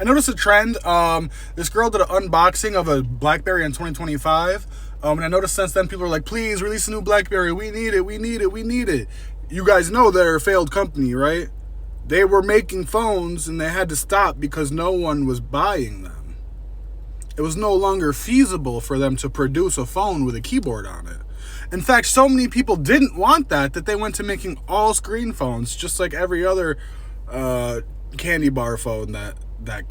I noticed a trend. This girl did an unboxing of a Blackberry in 2025. And I noticed since then people are like, please release a new Blackberry. We need it. We need it. We need it. You guys know they're a failed company, right? They were making phones and they had to stop because no one was buying them. It was no longer feasible for them to produce a phone with a keyboard on it. In fact, so many people didn't want that they went to making all screen phones, just like every other candy bar phone that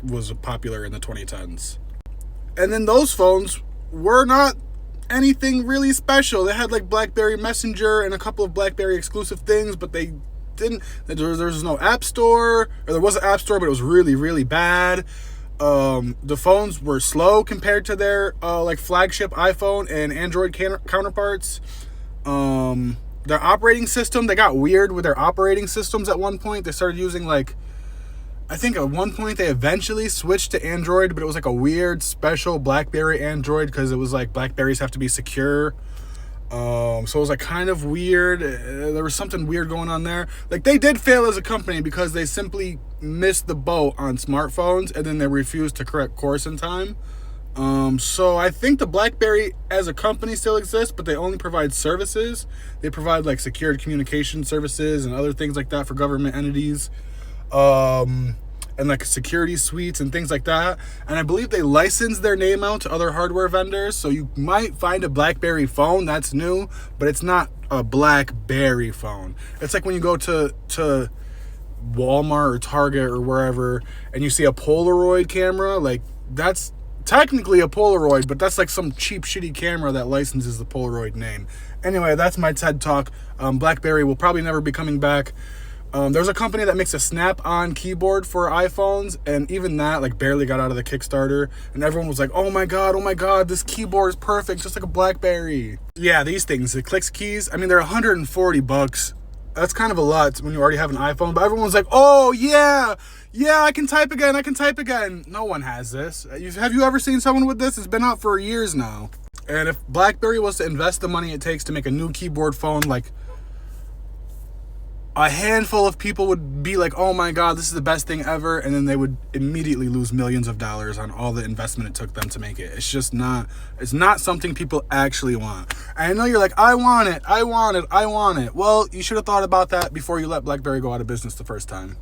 was popular in the 2010s. And then those phones were not anything really special. They had like Blackberry Messenger and a couple of Blackberry exclusive things, but they didn't. There was no app store, or there was an app store, but it was really, really bad. The phones were slow compared to their like flagship iPhone and Android counterparts. Their operating system, they got weird with their operating systems at one point. They started using like, I think at one point they eventually switched to Android, but it was like a weird special Blackberry Android because it was like Blackberries have to be secure. So it was like kind of weird. There was something weird going on there. Like they did fail as a company because they simply missed the boat on smartphones and then they refused to correct course in time. So I think the Blackberry as a company still exists, but they only provide services. They provide like secured communication services and other things like that for government entities. And like security suites and things like that. And I believe they license their name out to other hardware vendors. So you might find a Blackberry phone that's new, but it's not a Blackberry phone. It's like when you go to Walmart or Target or wherever and you see a Polaroid camera, like that's technically a Polaroid, but that's like some cheap shitty camera that licenses the Polaroid name. Anyway, that's my TED Talk. Blackberry will probably never be coming back. There's a company that makes a snap-on keyboard for iPhones, and even that like barely got out of the Kickstarter, and everyone was like, oh my god, this keyboard is perfect, just like a Blackberry. Yeah, these things, the Clicks keys, I mean, they're $140. That's kind of a lot when you already have an iPhone, but everyone's like, oh yeah, I can type again. No one has this. Have you ever seen someone with this? It's been out for years now. And if Blackberry was to invest the money it takes to make a new keyboard phone, like, a handful of people would be like, oh my god, this is the best thing ever, and then they would immediately lose millions of dollars on all the investment it took them to make it. It's not something people actually want. And I know you're like, I want it. Well, you should have thought about that before you let Blackberry go out of business the first time.